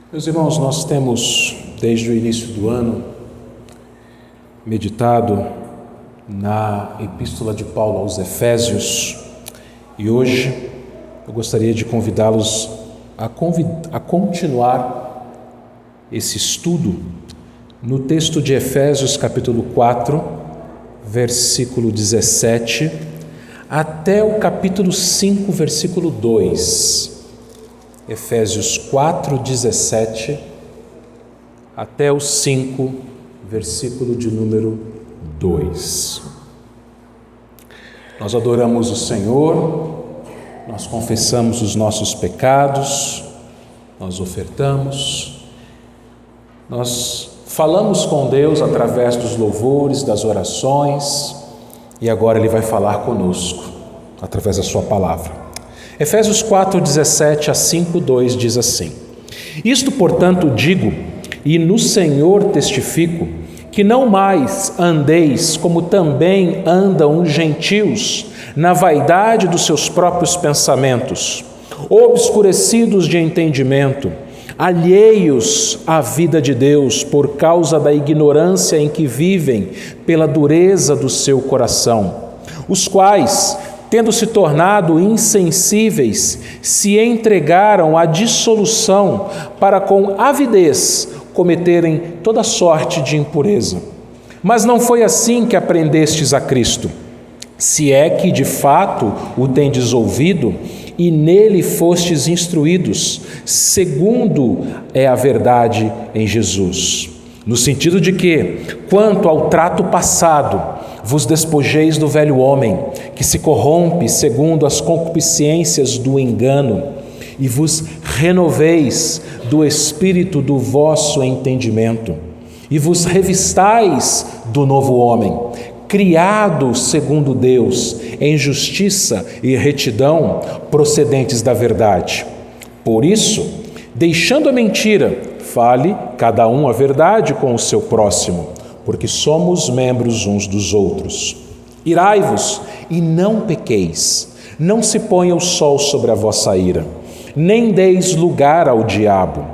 Meus irmãos, nós temos, desde o início do ano, meditado na Epístola de Paulo aos Efésios e hoje eu gostaria de convidá-los a continuar esse estudo no texto de Efésios capítulo 4, versículo 17, até o capítulo 5, versículo 2. Efésios 4, 17 até o 5, versículo de número 2. Nós adoramos o Senhor, nós confessamos os nossos pecados, nós ofertamos, nós falamos com Deus através dos louvores, das orações, e agora Ele vai falar conosco através da sua palavra. Efésios 4, 17 a 5, 2 diz assim: Isto, portanto, digo, e no Senhor testifico, que não mais andeis como também andam os gentios, na vaidade dos seus próprios pensamentos, obscurecidos de entendimento, alheios à vida de Deus por causa da ignorância em que vivem, pela dureza do seu coração, os quais, tendo se tornado insensíveis, se entregaram à dissolução para com avidez cometerem toda sorte de impureza. Mas não foi assim que aprendestes a Cristo, se é que de fato o tendes ouvido e nele fostes instruídos, segundo é a verdade em Jesus. No sentido de que, quanto ao trato passado, vos despojeis do velho homem, que se corrompe segundo as concupiscências do engano, e vos renoveis do espírito do vosso entendimento, e vos revistais do novo homem, criado segundo Deus, em justiça e retidão, procedentes da verdade. Por isso, deixando a mentira, fale cada um a verdade com o seu próximo, porque somos membros uns dos outros. Irai-vos e não pequeis, não se ponha o sol sobre a vossa ira, nem deis lugar ao diabo.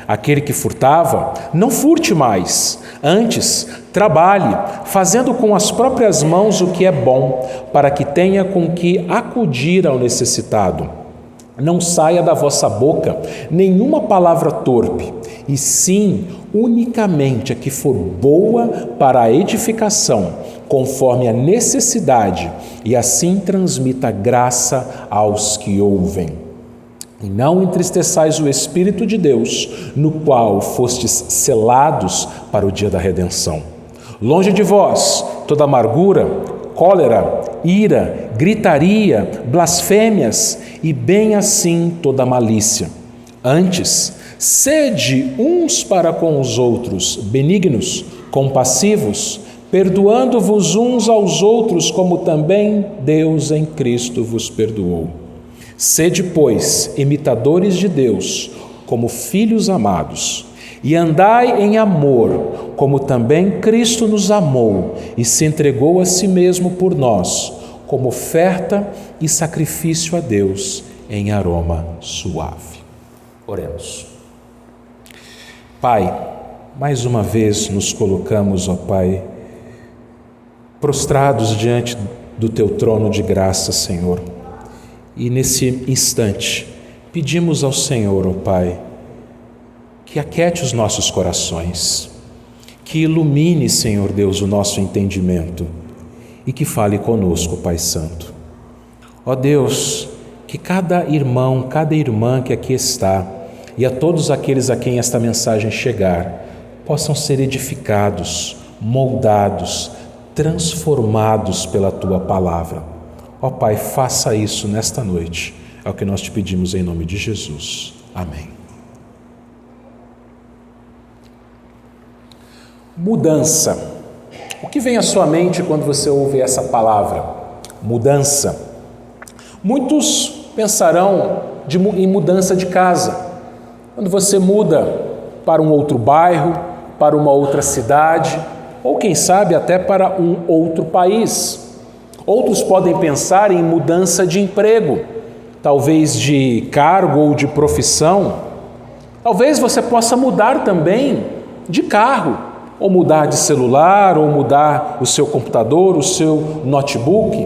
Aquele que furtava, não furte mais, antes trabalhe, fazendo com as próprias mãos o que é bom, para que tenha com que acudir ao necessitado. Não saia da vossa boca nenhuma palavra torpe, e sim unicamente a que for boa para a edificação, conforme a necessidade, e assim transmita graça aos que ouvem. E não entristeçais o Espírito de Deus, no qual fostes selados para o dia da redenção. Longe de vós toda amargura, cólera, ira, gritaria, blasfêmias e bem assim toda malícia. Antes, sede uns para com os outros benignos, compassivos, perdoando-vos uns aos outros, como também Deus em Cristo vos perdoou. Sede, pois, imitadores de Deus, como filhos amados, e andai em amor, como também Cristo nos amou e se entregou a si mesmo por nós, como oferta e sacrifício a Deus em aroma suave. Oremos. Pai, mais uma vez nos colocamos, ó Pai, prostrados diante do Teu trono de graça, Senhor. E nesse instante, pedimos ao Senhor, ó Pai, que aquiete os nossos corações, que ilumine, Senhor Deus, o nosso entendimento e que fale conosco, Pai Santo. Ó Deus, que cada irmão, cada irmã que aqui está e a todos aqueles a quem esta mensagem chegar, possam ser edificados, moldados, transformados pela Tua palavra. Ó Pai, faça isso nesta noite, é o que nós te pedimos em nome de Jesus. Amém. Mudança. O que vem à sua mente quando você ouve essa palavra? Mudança. Muitos pensarão em mudança de casa. Quando você muda para um outro bairro, para uma outra cidade, ou quem sabe até para um outro país. Outros podem pensar em mudança de emprego, talvez de cargo ou de profissão. Talvez você possa mudar também de carro, ou mudar de celular, ou mudar o seu computador, o seu notebook.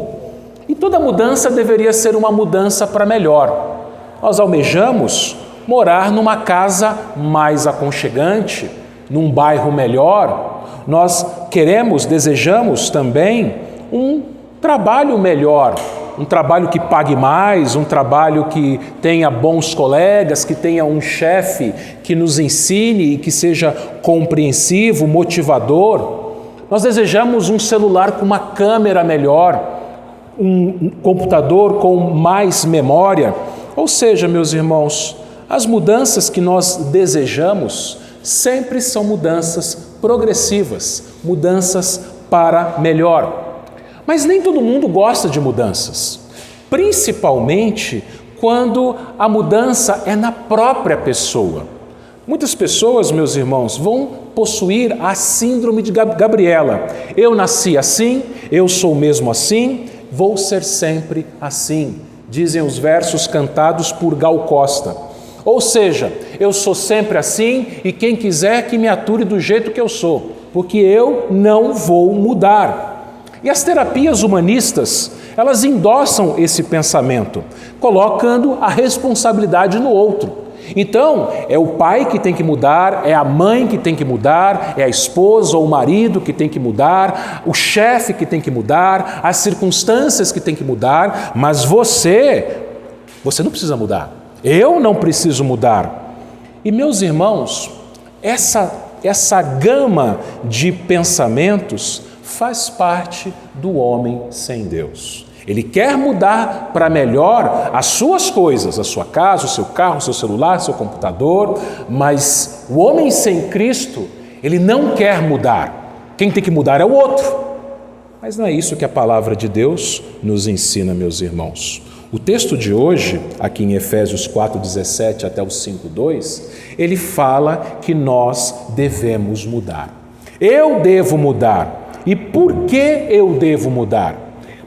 E toda mudança deveria ser uma mudança para melhor. Nós almejamos morar numa casa mais aconchegante, num bairro melhor. Nós desejamos também um trabalho melhor, um trabalho que pague mais, um trabalho que tenha bons colegas, que tenha um chefe que nos ensine e que seja compreensivo, motivador. Nós desejamos um celular com uma câmera melhor, um computador com mais memória. Ou seja, meus irmãos, as mudanças que nós desejamos sempre são mudanças progressivas, mudanças para melhor. Mas nem todo mundo gosta de mudanças, principalmente quando a mudança é na própria pessoa. Muitas pessoas, meus irmãos, vão possuir a síndrome de Gabriela. Eu nasci assim, eu sou mesmo assim, vou ser sempre assim, dizem os versos cantados por Gal Costa. Ou seja, eu sou sempre assim e quem quiser que me ature do jeito que eu sou, porque eu não vou mudar. E as terapias humanistas, elas endossam esse pensamento, colocando a responsabilidade no outro. Então, é o pai que tem que mudar, é a mãe que tem que mudar, é a esposa ou o marido que tem que mudar, o chefe que tem que mudar, as circunstâncias que tem que mudar, mas você não precisa mudar. Eu não preciso mudar. E, meus irmãos, essa gama de pensamentos faz parte do homem sem Deus. Ele quer mudar para melhor as suas coisas, a sua casa, o seu carro, o seu celular, o seu computador, mas o homem sem Cristo, ele não quer mudar. Quem tem que mudar é o outro. Mas não é isso que a palavra de Deus nos ensina, meus irmãos. O texto de hoje, aqui em Efésios 4:17 até o 5:2, ele fala que nós devemos mudar. Eu devo mudar. E por que eu devo mudar?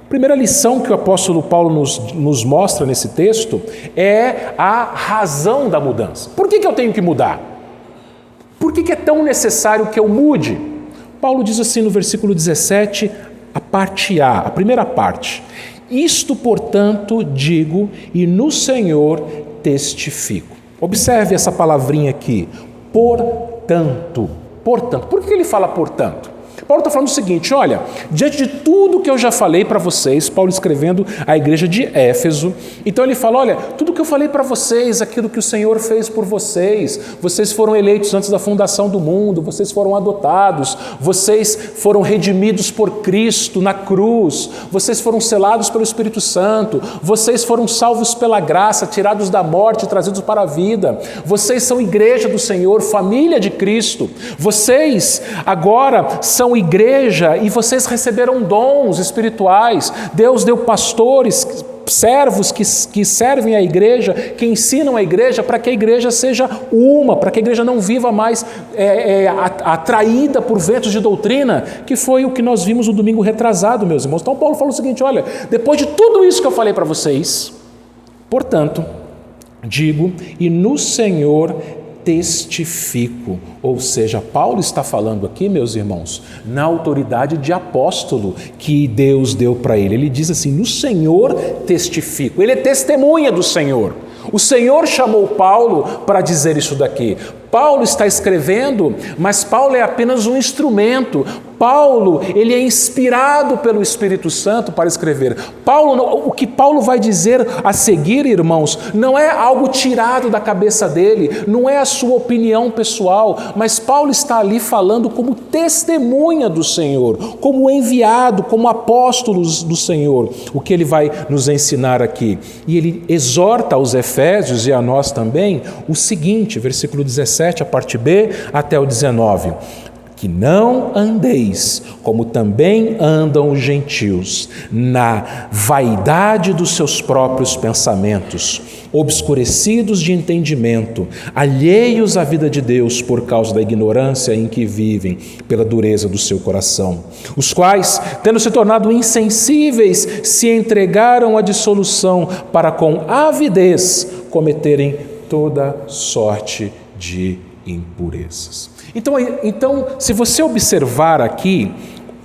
A primeira lição que o apóstolo Paulo nos mostra nesse texto é a razão da mudança. Por que eu tenho que mudar? Por que é tão necessário que eu mude? Paulo diz assim no versículo 17, a parte A, a primeira parte. Isto, portanto, digo e no Senhor testifico. Observe essa palavrinha aqui, portanto. Portanto, por que ele fala portanto? Paulo está falando o seguinte, olha, diante de tudo que eu já falei para vocês, Paulo escrevendo à igreja de Éfeso, então ele fala, olha, tudo que eu falei para vocês, aquilo que o Senhor fez por vocês, vocês foram eleitos antes da fundação do mundo, vocês foram adotados, vocês foram redimidos por Cristo na cruz, vocês foram selados pelo Espírito Santo, vocês foram salvos pela graça, tirados da morte, trazidos para a vida, vocês são igreja do Senhor, família de Cristo, vocês agora são igreja e vocês receberam dons espirituais. Deus deu pastores, servos que servem a igreja, que ensinam a igreja para que a igreja seja uma, para que a igreja não viva mais atraída por ventos de doutrina, que foi o que nós vimos no domingo retrasado, meus irmãos. Então Paulo falou o seguinte, olha, depois de tudo isso que eu falei para vocês, portanto, digo e no Senhor testifico, ou seja, Paulo está falando aqui, meus irmãos, na autoridade de apóstolo que Deus deu para ele. Ele diz assim, no Senhor testifico, ele é testemunha do Senhor. O Senhor chamou Paulo para dizer isso daqui. Paulo está escrevendo, mas Paulo é apenas um instrumento. Paulo, ele é inspirado pelo Espírito Santo para escrever. O que Paulo vai dizer a seguir, irmãos, não é algo tirado da cabeça dele, não é a sua opinião pessoal, mas Paulo está ali falando como testemunha do Senhor, como enviado, como apóstolos do Senhor, o que ele vai nos ensinar aqui. E ele exorta aos Efésios e a nós também o seguinte, versículo 17, a parte B até o 19. Que não andeis, como também andam os gentios, na vaidade dos seus próprios pensamentos, obscurecidos de entendimento, alheios à vida de Deus por causa da ignorância em que vivem, pela dureza do seu coração, os quais, tendo se tornado insensíveis, se entregaram à dissolução para com avidez cometerem toda sorte de impurezas. Então, se você observar aqui,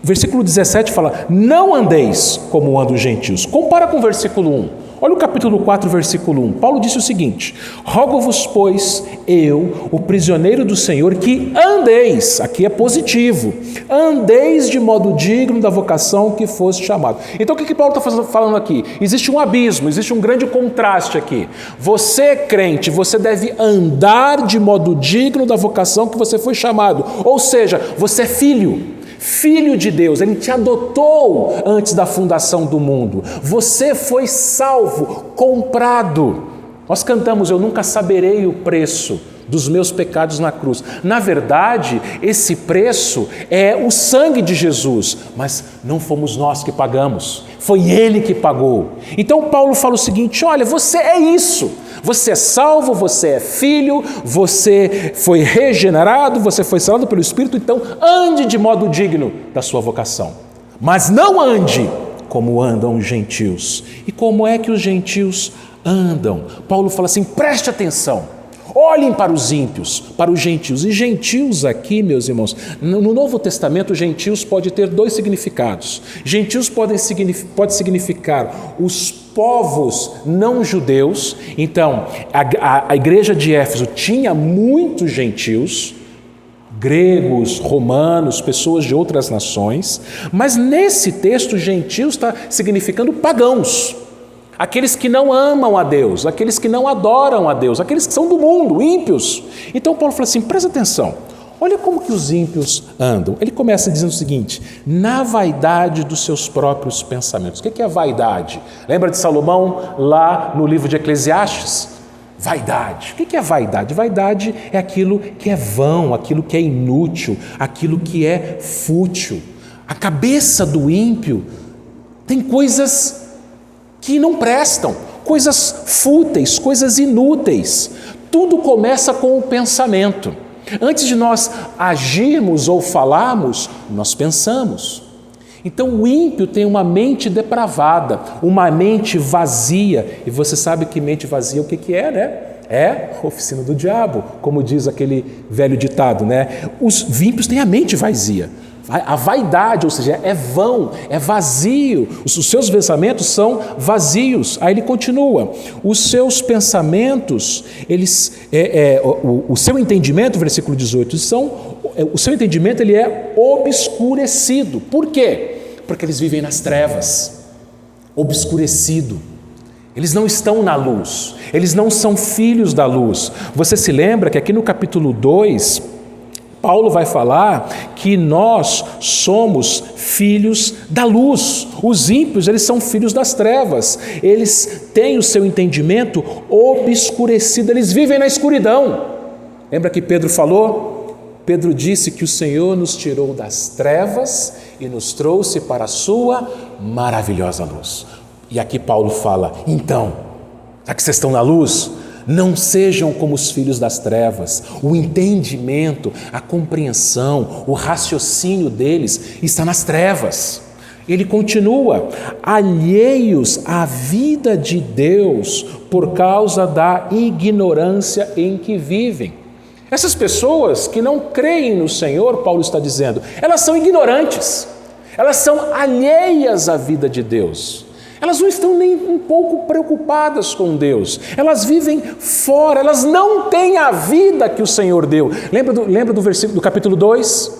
versículo 17 fala: não andeis como andam os gentios. Compara com o versículo 1. Olha o capítulo 4, versículo 1. Paulo disse o seguinte: rogo-vos, pois, eu, o prisioneiro do Senhor, que andeis, aqui é positivo, andeis de modo digno da vocação que foste chamado. Então o que Paulo está falando aqui? Existe um abismo, existe um grande contraste aqui. Você, crente, você deve andar de modo digno da vocação que você foi chamado. Ou seja, você é filho de Deus, Ele te adotou antes da fundação do mundo. Você foi salvo, comprado. Nós cantamos: eu nunca saberei o preço dos meus pecados na cruz. Na verdade, esse preço é o sangue de Jesus, mas não fomos nós que pagamos, foi Ele que pagou. Então Paulo fala o seguinte: olha, você é isso. Você é salvo, você é filho, você foi regenerado, você foi selado pelo Espírito, então ande de modo digno da sua vocação. Mas não ande como andam os gentios. E como é que os gentios andam? Paulo fala assim: preste atenção, olhem para os ímpios, para os gentios. E gentios aqui, meus irmãos, no Novo Testamento, gentios pode ter dois significados. Gentios pode significar os povos não judeus. Então, a igreja de Éfeso tinha muitos gentios, gregos, romanos, pessoas de outras nações, mas nesse texto, gentios está significando pagãos, aqueles que não amam a Deus, aqueles que não adoram a Deus, aqueles que são do mundo, ímpios. Então Paulo fala assim: presta atenção, olha como que os ímpios andam. Ele começa dizendo o seguinte: na vaidade dos seus próprios pensamentos. O que é vaidade? Lembra de Salomão lá no livro de Eclesiastes? Vaidade. O que é vaidade? Vaidade é aquilo que é vão, aquilo que é inútil, aquilo que é fútil. A cabeça do ímpio tem coisas que não prestam, coisas fúteis, coisas inúteis. Tudo começa com o pensamento. Antes de nós agirmos ou falarmos, nós pensamos. Então o ímpio tem uma mente depravada, uma mente vazia. E você sabe que mente vazia o que é, né? É oficina do diabo, como diz aquele velho ditado, né? Os ímpios têm a mente vazia. A vaidade, ou seja, é vão, é vazio. Os seus pensamentos são vazios. Aí ele continua: os seus pensamentos, o seu entendimento, versículo 18, o seu entendimento ele é obscurecido. Por quê? Porque eles vivem nas trevas, obscurecido. Eles não estão na luz, eles não são filhos da luz. Você se lembra que aqui no capítulo 2, Paulo vai falar que nós somos filhos da luz. Os ímpios, eles são filhos das trevas. Eles têm o seu entendimento obscurecido, eles vivem na escuridão. Lembra que Pedro falou? Pedro disse que o Senhor nos tirou das trevas e nos trouxe para a sua maravilhosa luz. E aqui Paulo fala: então, já que vocês estão na luz, não sejam como os filhos das trevas. O entendimento, a compreensão, o raciocínio deles está nas trevas. Ele continua: alheios à vida de Deus por causa da ignorância em que vivem. Essas pessoas que não creem no Senhor, Paulo está dizendo, elas são ignorantes, elas são alheias à vida de Deus. Elas não estão nem um pouco preocupadas com Deus. Elas vivem fora, elas não têm a vida que o Senhor deu. Lembra do versículo do capítulo 2?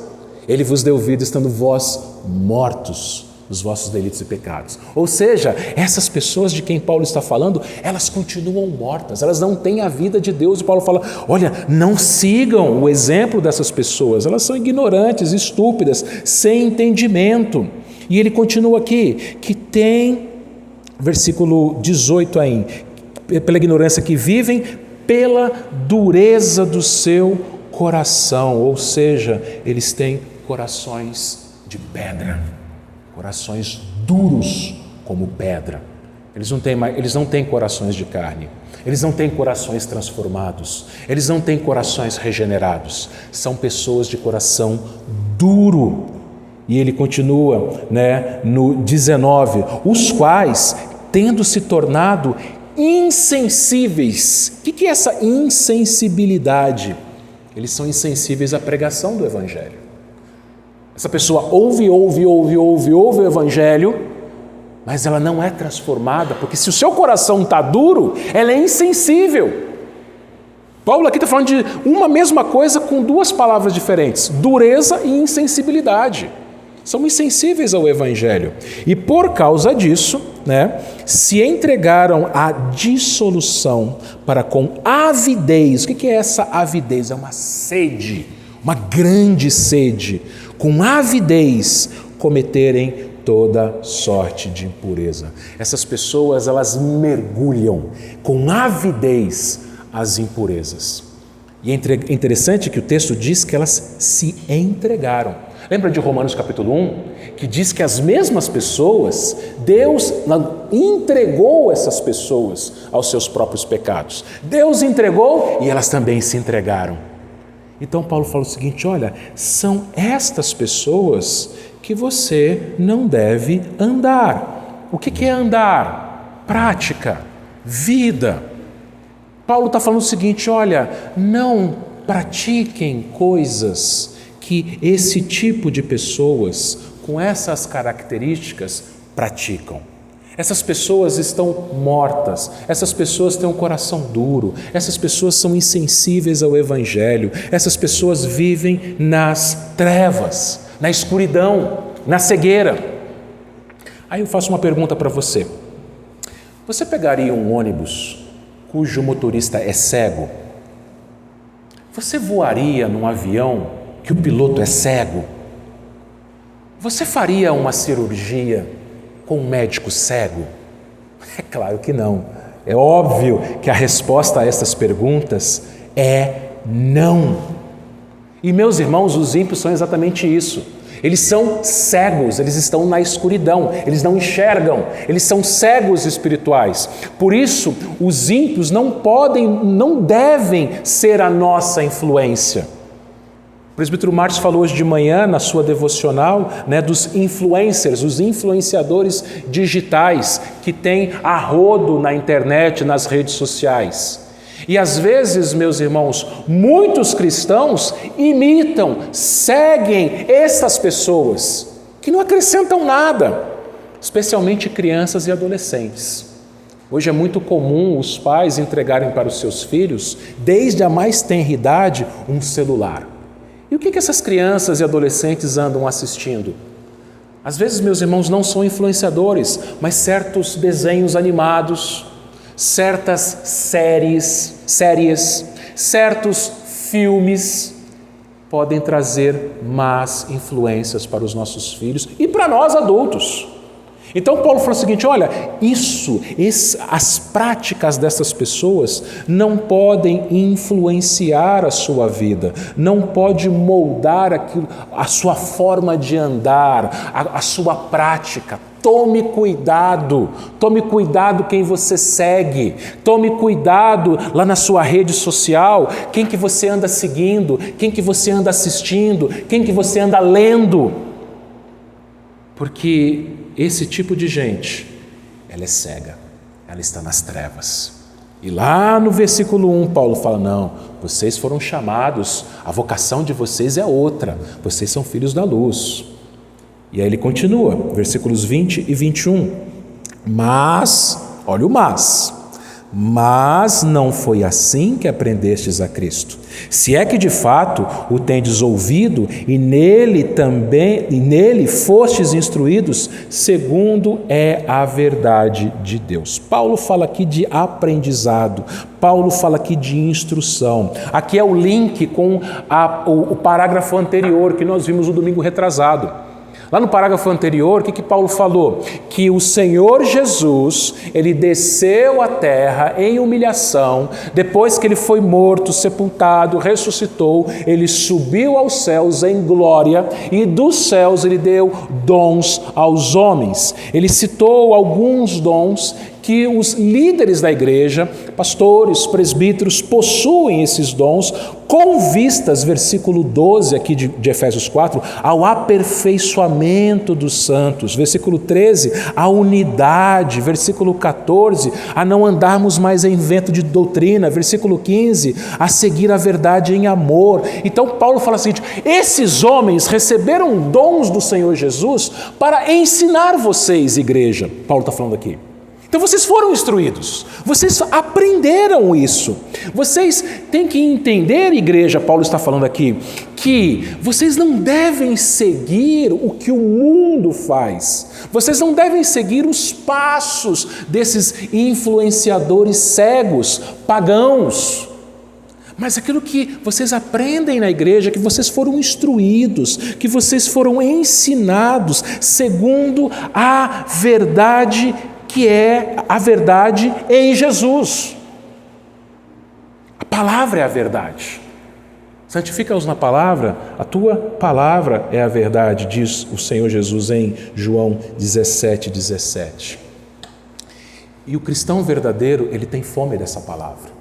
Ele vos deu vida estando vós mortos nos vossos delitos e pecados. Ou seja, essas pessoas de quem Paulo está falando, elas continuam mortas, elas não têm a vida de Deus. E Paulo fala: olha, não sigam o exemplo dessas pessoas, elas são ignorantes, estúpidas, sem entendimento. E ele continua aqui, que tem, versículo 18 aí, pela ignorância que vivem, pela dureza do seu coração, ou seja, eles têm corações de pedra, corações duros como pedra. Eles não têm corações de carne, eles não têm corações transformados, eles não têm corações regenerados, são pessoas de coração duro. E ele continua, no 19, os quais, tendo se tornado insensíveis. O que é essa insensibilidade? eles são insensíveis à pregação do Evangelho. Essa pessoa ouve o Evangelho, mas ela não é transformada, porque se o seu coração está duro, ela é insensível. Paulo aqui está falando de uma mesma coisa com duas palavras diferentes: dureza e insensibilidade. São insensíveis ao Evangelho. E por causa disso, se entregaram à dissolução para com avidez. O que é essa avidez? É uma sede, uma grande sede. Com avidez cometerem toda sorte de impureza. Essas pessoas, elas mergulham com avidez as impurezas. E é interessante que o texto diz que elas se entregaram. Lembra de Romanos capítulo 1? Que diz que as mesmas pessoas, Deus entregou essas pessoas aos seus próprios pecados. Deus entregou e elas também se entregaram. Então Paulo fala o seguinte: olha, são estas pessoas que você não deve andar. O que é andar? Prática, vida. Paulo está falando o seguinte: olha, não pratiquem coisas que esse tipo de pessoas com essas características praticam. Essas pessoas estão mortas, essas pessoas têm um coração duro, essas pessoas são insensíveis ao Evangelho, essas pessoas vivem nas trevas, na escuridão, na cegueira. Aí eu faço uma pergunta para você. Você pegaria um ônibus cujo motorista é cego? Você voaria num avião que o piloto é cego? Você faria uma cirurgia com um médico cego? É claro que não. É óbvio que a resposta a essas perguntas é não. E meus irmãos, os ímpios são exatamente isso. Eles são cegos, eles estão na escuridão, eles não enxergam, eles são cegos espirituais. Por isso, os ímpios não devem ser a nossa influência. O presbítero Márcio falou hoje de manhã, na sua devocional, dos influencers, os influenciadores digitais que têm a rodo na internet, nas redes sociais. E às vezes, meus irmãos, muitos cristãos imitam, seguem essas pessoas que não acrescentam nada, especialmente crianças e adolescentes. Hoje é muito comum os pais entregarem para os seus filhos, desde a mais tenra idade, um celular. E o que essas crianças e adolescentes andam assistindo? Às vezes, meus irmãos, não são influenciadores, mas certos desenhos animados, certas séries, certos filmes podem trazer más influências para os nossos filhos e para nós adultos. Então Paulo falou o seguinte: olha, as práticas dessas pessoas não podem influenciar a sua vida, não pode moldar a sua forma de andar, a sua prática. Tome cuidado quem você segue, tome cuidado lá na sua rede social, quem que você anda seguindo, quem que você anda assistindo, quem que você anda lendo, porque esse tipo de gente, ela é cega, ela está nas trevas. E lá no versículo 1, Paulo fala: não, vocês foram chamados, a vocação de vocês é outra, vocês são filhos da luz. E aí ele continua, versículos 20 e 21. Mas, olha o mas não foi assim que aprendestes a Cristo. Se é que de fato o tendes ouvido e nele fostes instruídos, segundo é a verdade de Deus. Paulo fala aqui de aprendizado, Paulo fala aqui de instrução. Aqui é o link com o parágrafo anterior que nós vimos no domingo retrasado. Lá no parágrafo anterior, o que Paulo falou? Que o Senhor Jesus, ele desceu à terra em humilhação, depois que ele foi morto, sepultado, ressuscitou, ele subiu aos céus em glória e dos céus ele deu dons aos homens. Ele citou alguns dons que os líderes da igreja, pastores, presbíteros, possuem esses dons com vistas, versículo 12 aqui de Efésios 4, ao aperfeiçoamento dos santos, versículo 13, a unidade, versículo 14, a não andarmos mais em vento de doutrina, versículo 15, a seguir a verdade em amor. Então Paulo fala o seguinte: esses homens receberam dons do Senhor Jesus para ensinar vocês, igreja. Paulo está falando aqui. Então vocês foram instruídos, vocês aprenderam isso. Vocês têm que entender, igreja, Paulo está falando aqui, que vocês não devem seguir o que o mundo faz. Vocês não devem seguir os passos desses influenciadores cegos, pagãos. Mas aquilo que vocês aprendem na igreja, que vocês foram instruídos, que vocês foram ensinados segundo a verdade, que é a verdade em Jesus. A palavra é a verdade. Santifica-os na palavra, a tua palavra é a verdade, diz o Senhor Jesus em João 17:17. E o cristão verdadeiro, ele tem fome dessa palavra.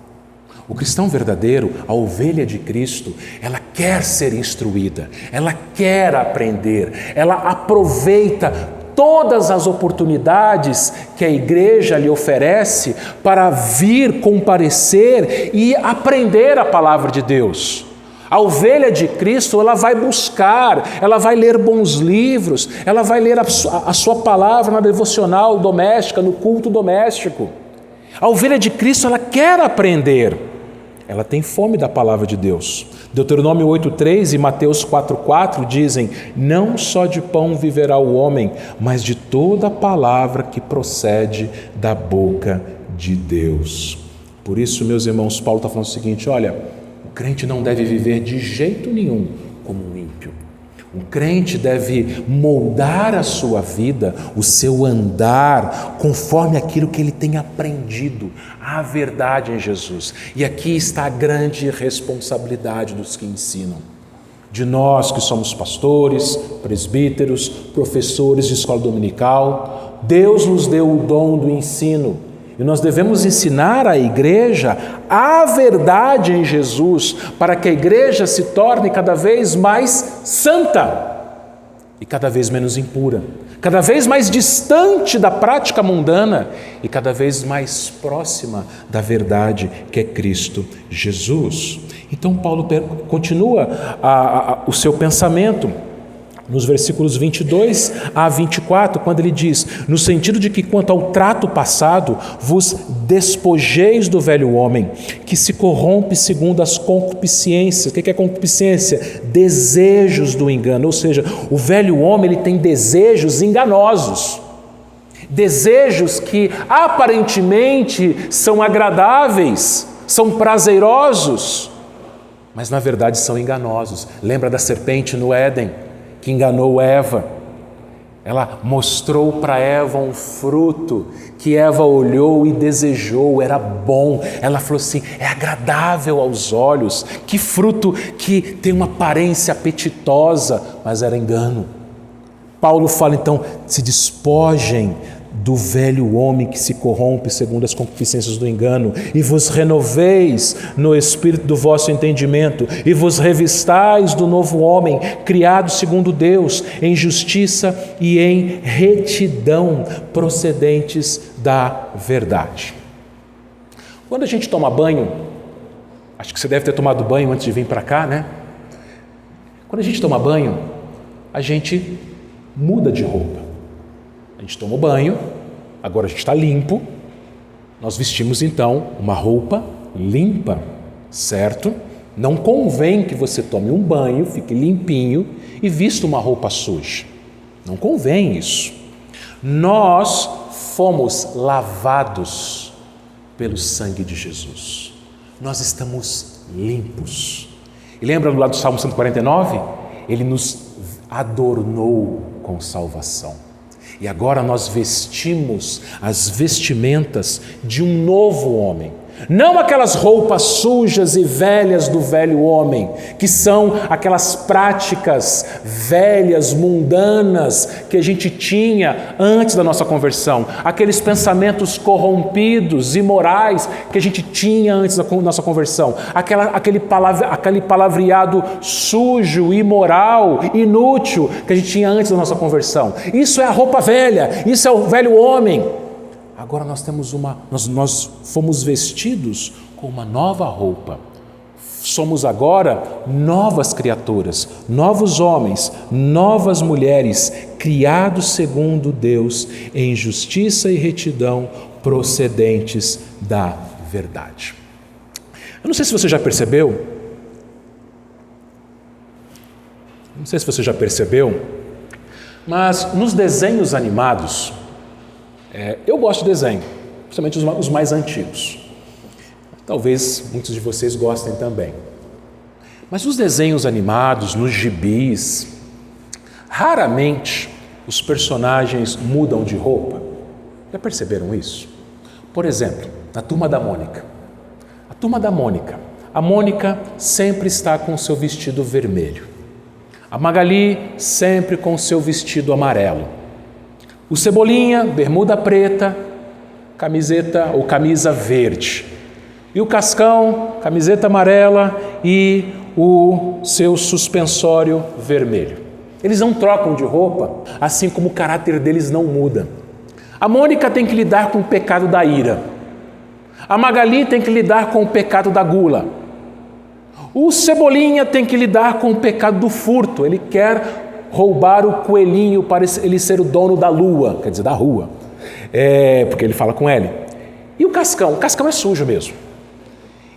O cristão verdadeiro, a ovelha de Cristo, ela quer ser instruída, ela quer aprender, ela aproveita todas as oportunidades que a igreja lhe oferece para vir comparecer e aprender a palavra de Deus. A ovelha de Cristo, ela vai buscar, ela vai ler bons livros, ela vai ler a sua palavra na devocional doméstica, no culto doméstico. A ovelha de Cristo, ela quer aprender, ela tem fome da palavra de Deus. Deuteronômio 8:3 e Mateus 4:4 dizem: não só de pão viverá o homem, mas de toda a palavra que procede da boca de Deus. Por isso, meus irmãos, Paulo está falando o seguinte: olha, o crente não deve viver de jeito nenhum como um ímpio. Um crente deve moldar a sua vida, o seu andar, conforme aquilo que ele tem aprendido, a verdade em Jesus. E aqui está a grande responsabilidade dos que ensinam. De nós que somos pastores, presbíteros, professores de escola dominical, Deus nos deu o dom do ensino. E nós devemos ensinar à igreja a verdade em Jesus, para que a igreja se torne cada vez mais santa e cada vez menos impura, cada vez mais distante da prática mundana e cada vez mais próxima da verdade que é Cristo Jesus. Então Paulo continua o seu pensamento nos versículos 22 a 24, quando ele diz: no sentido de que quanto ao trato passado, vos despojeis do velho homem, que se corrompe segundo as concupiscências. O que é concupiscência? Desejos do engano, ou seja, o velho homem ele tem desejos enganosos, desejos que aparentemente são agradáveis, são prazerosos, mas na verdade são enganosos. Lembra da serpente no Éden, que enganou Eva? Ela mostrou para Eva um fruto que Eva olhou e desejou, era bom. Ela falou assim: é agradável aos olhos. Que fruto que tem uma aparência apetitosa, mas era engano. Paulo fala então: se despojem do velho homem que se corrompe segundo as concupiscências do engano, e vos renoveis no espírito do vosso entendimento, e vos revistais do novo homem, criado segundo Deus, em justiça e em retidão, procedentes da verdade. Quando a gente toma banho, acho que você deve ter tomado banho antes de vir para cá, né? Quando a gente toma banho, a gente muda de roupa. A gente tomou banho, agora a gente está limpo, nós vestimos então uma roupa limpa, certo? Não convém que você tome um banho, fique limpinho e vista uma roupa suja. Não convém isso. Nós fomos lavados pelo sangue de Jesus. Nós estamos limpos. E lembra do lado do Salmo 149? Ele nos adornou com salvação. E agora nós vestimos as vestimentas de um novo homem. Não aquelas roupas sujas e velhas do velho homem, que são aquelas práticas velhas, mundanas, que a gente tinha antes da nossa conversão. Aqueles pensamentos corrompidos, imorais, que a gente tinha antes da nossa conversão. Aquele palavreado sujo, imoral, inútil, que a gente tinha antes da nossa conversão. Isso é a roupa velha, isso é o velho homem. Agora nós fomos vestidos com uma nova roupa. Somos agora novas criaturas, novos homens, novas mulheres, criados segundo Deus, em justiça e retidão, procedentes da verdade. Eu não sei se você já percebeu, mas nos desenhos animados, eu gosto de desenho, principalmente os mais antigos. Talvez muitos de vocês gostem também. Mas os desenhos animados, nos gibis, raramente os personagens mudam de roupa. Já perceberam isso? Por exemplo, na Turma da Mônica. A Mônica sempre está com o seu vestido vermelho. A Magali sempre com o seu vestido amarelo. O Cebolinha, bermuda preta, camiseta ou camisa verde. E o Cascão, camiseta amarela e o seu suspensório vermelho. Eles não trocam de roupa, assim como o caráter deles não muda. A Mônica tem que lidar com o pecado da ira. A Magali tem que lidar com o pecado da gula. O Cebolinha tem que lidar com o pecado do furto. Ele quer roubar o coelhinho para ele ser o dono da lua, quer dizer, da rua, porque ele fala com ele. E o Cascão é sujo mesmo.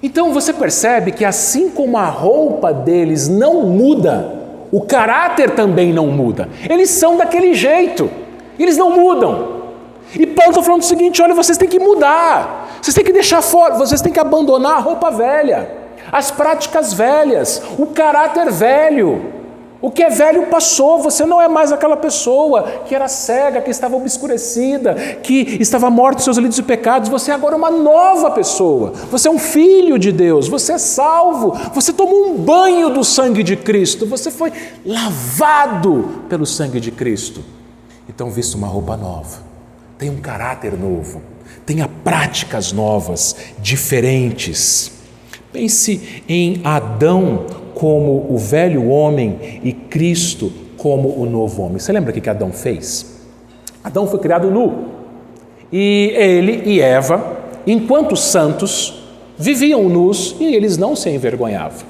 Então você percebe que assim como a roupa deles não muda, o caráter também não muda. Eles são daquele jeito, eles não mudam. E Paulo está falando o seguinte: olha, vocês têm que mudar, vocês têm que deixar fora, vocês têm que abandonar a roupa velha, as práticas velhas, o caráter velho. O que é velho passou, você não é mais aquela pessoa que era cega, que estava obscurecida, que estava morta dos seus delitos e pecados. Você agora é uma nova pessoa, você é um filho de Deus, você é salvo, você tomou um banho do sangue de Cristo, você foi lavado pelo sangue de Cristo. Então vista uma roupa nova, tenha um caráter novo, tenha práticas novas, diferentes. Pense em Adão como o velho homem e Cristo como o novo homem. Você lembra o que Adão fez? Adão foi criado nu. E ele e Eva, enquanto santos, viviam nus e eles não se envergonhavam.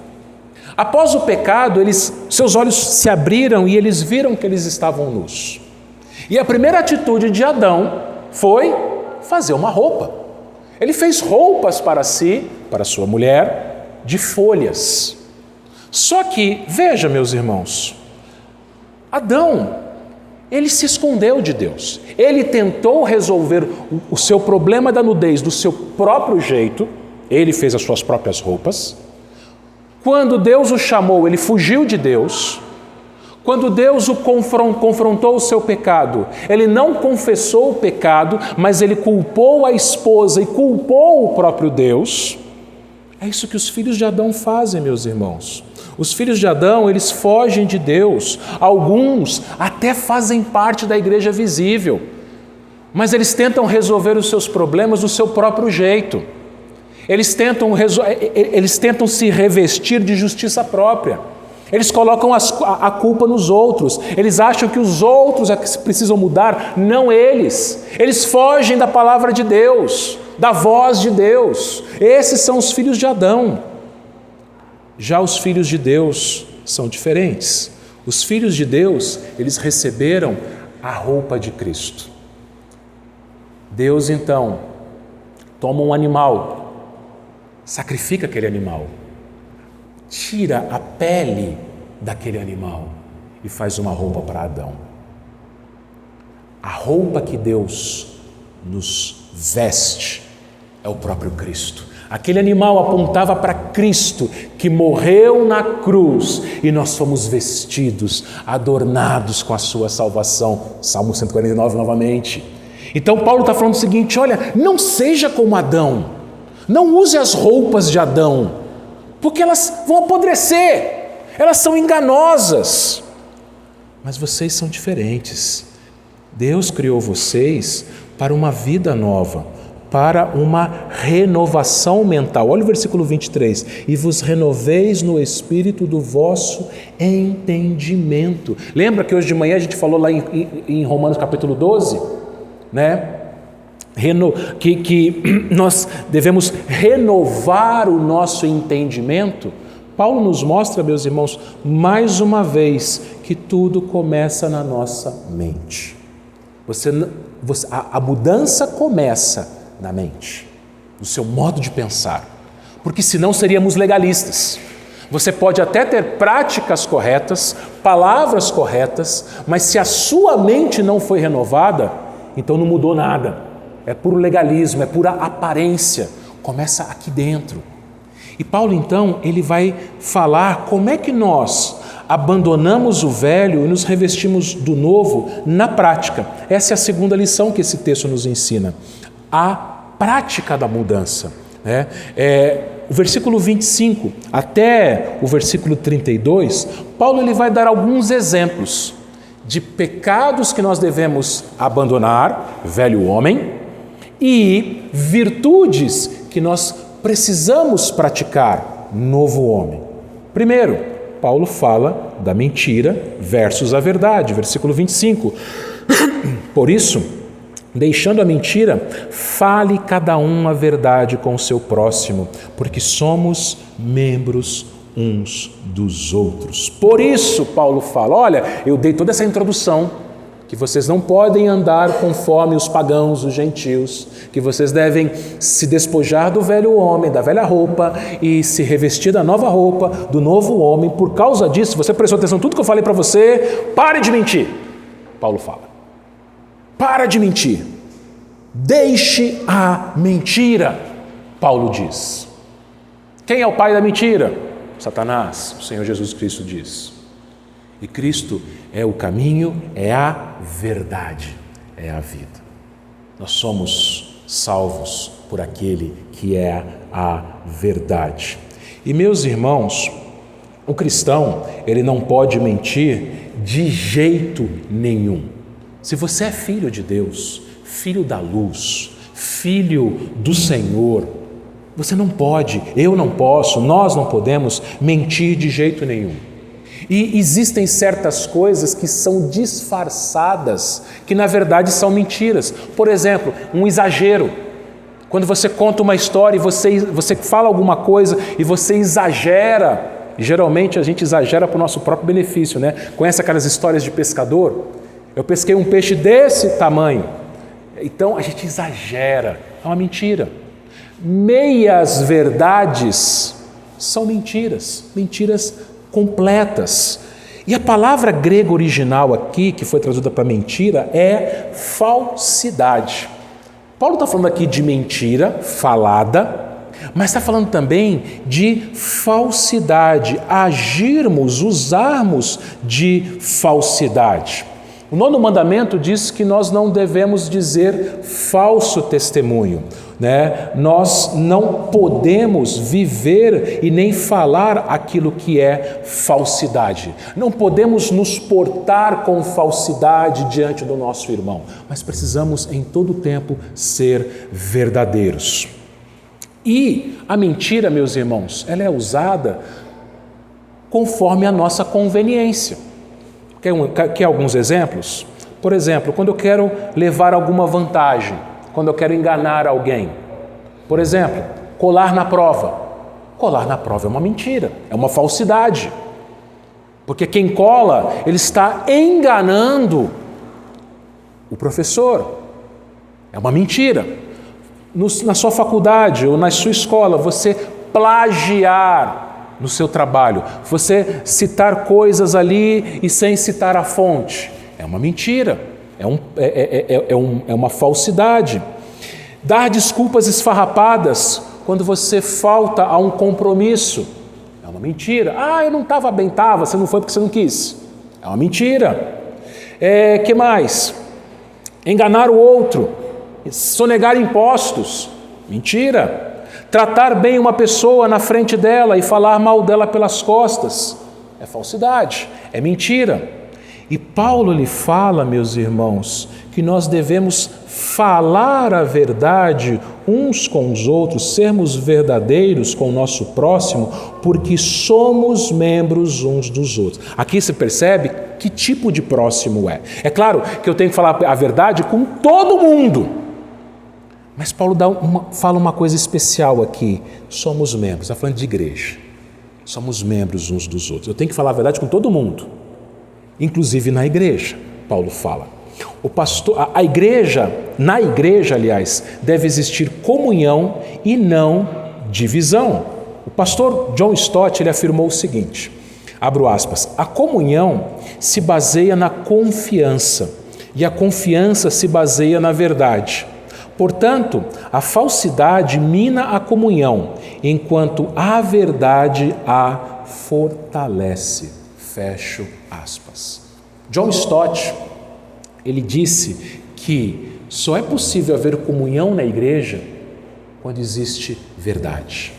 Após o pecado, seus olhos se abriram e eles viram que eles estavam nus. E a primeira atitude de Adão foi fazer uma roupa. Ele fez roupas para si, para sua mulher, de folhas. Só que, veja, meus irmãos, Adão, ele se escondeu de Deus. Ele tentou resolver o seu problema da nudez do seu próprio jeito. Ele fez as suas próprias roupas. Quando Deus o chamou, ele fugiu de Deus. Quando Deus o confrontou o seu pecado, ele não confessou o pecado, mas ele culpou a esposa e culpou o próprio Deus. É isso que os filhos de Adão fazem, meus irmãos. Os filhos de Adão, eles fogem de Deus. Alguns até fazem parte da igreja visível, mas eles tentam resolver os seus problemas do seu próprio jeito. Eles tentam se revestir de justiça própria. Eles colocam a culpa nos outros. Eles acham que os outros é que precisam mudar, não eles. Eles fogem da palavra de Deus, da voz de Deus. Esses são os filhos de Adão. Já os filhos de Deus são diferentes. Os filhos de Deus, eles receberam a roupa de Cristo. Deus, então, toma um animal, sacrifica aquele animal, tira a pele daquele animal e faz uma roupa para Adão. A roupa que Deus nos veste é o próprio Cristo. Aquele animal apontava para Cristo, que morreu na cruz, e nós fomos vestidos, adornados com a sua salvação. Salmo 149 novamente. Então Paulo está falando o seguinte: olha, não seja como Adão, Não use as roupas de Adão, porque elas vão apodrecer, elas são enganosas. Mas vocês são diferentes. Deus criou vocês para uma vida nova, para uma renovação mental. Olha o versículo 23. E vos renoveis no espírito do vosso entendimento. Lembra que hoje de manhã a gente falou lá em Romanos capítulo 12? Né? Que nós devemos renovar o nosso entendimento. Paulo nos mostra, meus irmãos, mais uma vez, que tudo começa na nossa mente. A mudança começa na mente, no seu modo de pensar, porque senão seríamos legalistas. Você pode até ter práticas corretas, palavras corretas, mas se a sua mente não foi renovada, então não mudou nada. É puro legalismo, é pura aparência. Começa aqui dentro. E Paulo, então, ele vai falar como é que nós abandonamos o velho e nos revestimos do novo na prática. Essa é a segunda lição que esse texto nos ensina. A prática da mudança. O versículo 25 até o versículo 32, Paulo ele vai dar alguns exemplos de pecados que nós devemos abandonar, velho homem, e virtudes que nós precisamos praticar, novo homem. Primeiro, Paulo fala da mentira versus a verdade, versículo 25. Por isso, deixando a mentira, fale cada um a verdade com o seu próximo, porque somos membros uns dos outros. Por isso, Paulo fala, olha, eu dei toda essa introdução, que vocês não podem andar conforme os pagãos, os gentios, que vocês devem se despojar do velho homem, da velha roupa e se revestir da nova roupa, do novo homem. Por causa disso, se você prestou atenção em tudo que eu falei para você, pare de mentir. Paulo fala, para de mentir, deixe a mentira, Paulo diz. Quem é o pai da mentira? Satanás, o Senhor Jesus Cristo diz. E Cristo é o caminho, é a verdade, é a vida. Nós somos salvos por aquele que é a verdade. E meus irmãos, o cristão, ele não pode mentir de jeito nenhum. Se você é filho de Deus, filho da luz, filho do Senhor, você não pode, eu não posso, nós não podemos mentir de jeito nenhum. E existem certas coisas que são disfarçadas, que na verdade são mentiras. Por exemplo, um exagero. Quando você conta uma história e você fala alguma coisa e você exagera, e geralmente a gente exagera para o nosso próprio benefício, né? Conhece aquelas histórias de pescador? Eu pesquei um peixe desse tamanho. Então a gente exagera, é uma mentira. Meias verdades são mentiras, mentiras completas. E a palavra grega original aqui, que foi traduzida para mentira, é falsidade. Paulo está falando aqui de mentira falada, mas está falando também de falsidade, agirmos, usarmos de falsidade. O 9º mandamento diz que nós não devemos dizer falso testemunho, né? Nós não podemos viver e nem falar aquilo que é falsidade. Não podemos nos portar com falsidade diante do nosso irmão, mas precisamos em todo tempo ser verdadeiros. E a mentira, meus irmãos, ela é usada conforme a nossa conveniência. Quer alguns exemplos? Por exemplo, quando eu quero levar alguma vantagem, quando eu quero enganar alguém. Por exemplo, colar na prova. Colar na prova é uma mentira, é uma falsidade. Porque quem cola, ele está enganando o professor. É uma mentira. Na sua faculdade ou na sua escola, você plagiar no seu trabalho, você citar coisas ali e sem citar a fonte, é uma mentira, é uma falsidade. Dar desculpas esfarrapadas quando você falta a um compromisso, é uma mentira. Eu não estava bem, você não foi porque você não quis, é uma mentira. Que mais? Enganar o outro, sonegar impostos, mentira. Tratar bem uma pessoa na frente dela e falar mal dela pelas costas é falsidade, é mentira. E Paulo lhe fala, meus irmãos, que nós devemos falar a verdade uns com os outros, sermos verdadeiros com o nosso próximo, porque somos membros uns dos outros. Aqui se percebe que tipo de próximo é. É claro que eu tenho que falar a verdade com todo mundo. Mas Paulo fala uma coisa especial aqui. Somos membros, está falando de igreja. Somos membros uns dos outros. Eu tenho que falar a verdade com todo mundo. Inclusive na igreja, Paulo fala. Na igreja, aliás, deve existir comunhão e não divisão. O pastor John Stott, ele afirmou o seguinte, abro aspas, a comunhão se baseia na confiança e a confiança se baseia na verdade. Portanto, a falsidade mina a comunhão, enquanto a verdade a fortalece. Fecho aspas. John Stott, ele disse que só é possível haver comunhão na igreja quando existe verdade.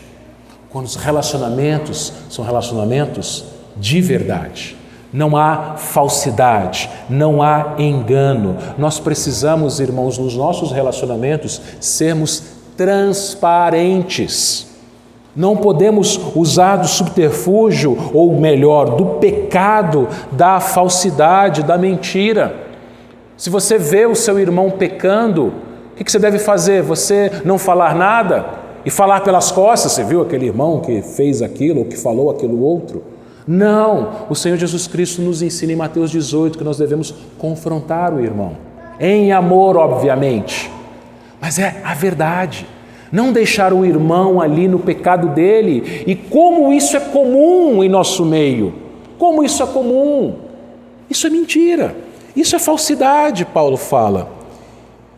Quando os relacionamentos são relacionamentos de verdade. Não há falsidade, não há engano. Nós precisamos, irmãos, nos nossos relacionamentos, sermos transparentes. Não podemos usar do subterfúgio, ou melhor, do pecado, da falsidade, da mentira. Se você vê o seu irmão pecando, o que você deve fazer? Você não falar nada e falar pelas costas? Você viu aquele irmão que fez aquilo, ou que falou aquilo outro? Não, o Senhor Jesus Cristo nos ensina em Mateus 18 que nós devemos confrontar o irmão, em amor, obviamente, mas é a verdade, não deixar o irmão ali no pecado dele. E como isso é comum em nosso meio, como isso é comum, isso é mentira, isso é falsidade, Paulo fala.